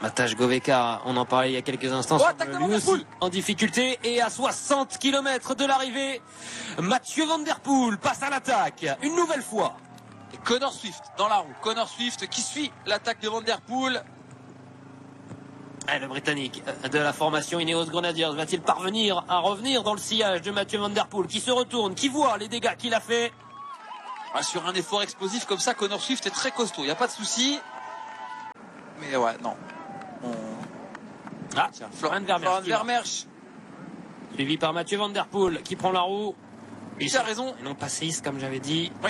Matej Govekar, on en parlait il y a quelques instants, lui aussi en difficulté. Et à 60 km de l'arrivée, Mathieu Van Der Poel passe à l'attaque une nouvelle fois. Et Connor Swift dans la roue. Connor Swift qui suit l'attaque de Van Der Poel. Le Britannique de la formation Ineos Grenadiers va-t-il parvenir à revenir dans le sillage de Mathieu Van Der Poel, qui se retourne, qui voit les dégâts qu'il a fait? Sur un effort explosif comme ça, Connor Swift est très costaud, il n'y a pas de souci. Mais ouais, non. Tiens, Florian Vermeersch. Suivi par Mathieu Van Der Poel qui prend la roue. Il a raison. Et non pas 6 comme j'avais dit. Oui.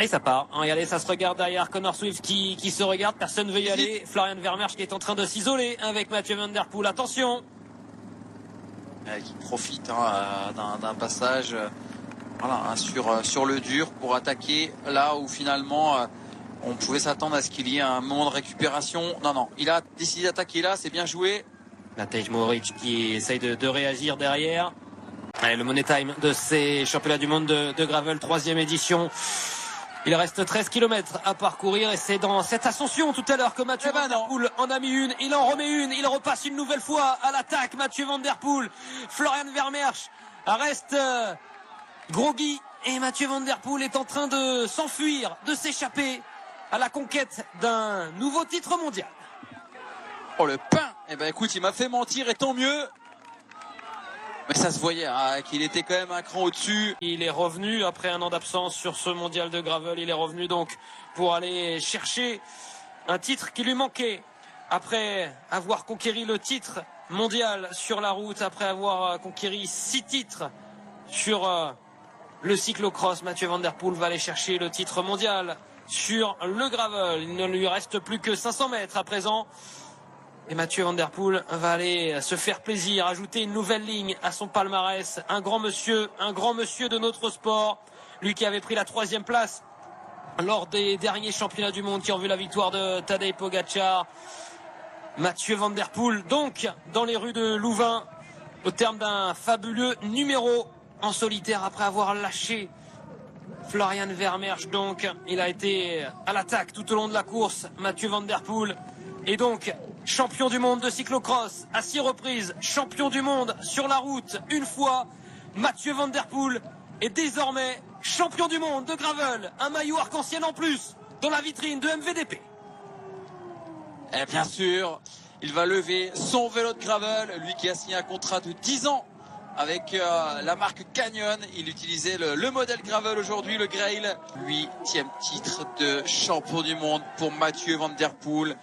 Et ça part. Regardez, ça se regarde derrière. Connor Swift qui se regarde. Personne ne veut y aller. Florian Vermeersch qui est en train de s'isoler avec Mathieu Van Der Poel. Attention. Qui profite d'un passage sur le dur pour attaquer là où finalement on pouvait s'attendre à ce qu'il y ait un moment de récupération. Non, il a décidé d'attaquer là, c'est bien joué. Matej Mohoric qui essaye de réagir derrière. Allez, le money time de ces championnats du monde de gravel, 3e édition. Il reste 13 km à parcourir et c'est dans cette ascension tout à l'heure que Mathieu Van Der Poel en a mis une, il en remet une, il repasse une nouvelle fois à l'attaque. Mathieu Van Der Poel, Florian Vermeersch reste groggy et Mathieu Van Der Poel est en train de s'enfuir, de s'échapper à la conquête d'un nouveau titre mondial. Oh le pain. Eh ben écoute, il m'a fait mentir et tant mieux. Mais ça se voyait qu'il était quand même un cran au-dessus. Il est revenu après un an d'absence sur ce mondial de gravel. Il est revenu donc pour aller chercher un titre qui lui manquait. Après avoir conquéri le titre mondial sur la route, après avoir conquéri 6 titres sur le cyclocross, Mathieu Van Der Poel va aller chercher le titre mondial sur le gravel. Il ne lui reste plus que 500 mètres à présent. Et Mathieu Van Der Poel va aller se faire plaisir, ajouter une nouvelle ligne à son palmarès. Un grand monsieur de notre sport. Lui qui avait pris la 3e place lors des derniers championnats du monde qui ont vu la victoire de Tadej Pogacar. Mathieu Van Der Poel, donc, dans les rues de Louvain, au terme d'un fabuleux numéro en solitaire après avoir lâché Florian Vermeersch. Donc, il a été à l'attaque tout au long de la course, Mathieu Van Der Poel. Et donc, champion du monde de cyclocross à 6 reprises, champion du monde sur la route une fois, Mathieu Van Der Poel est désormais champion du monde de gravel. Un maillot arc-en-ciel en plus dans la vitrine de MVDP. Et bien sûr, il va lever son vélo de gravel, lui qui a signé un contrat de 10 ans avec la marque Canyon. Il utilisait le modèle gravel aujourd'hui, le Grail. 8e titre de champion du monde pour Mathieu Van Der Poel.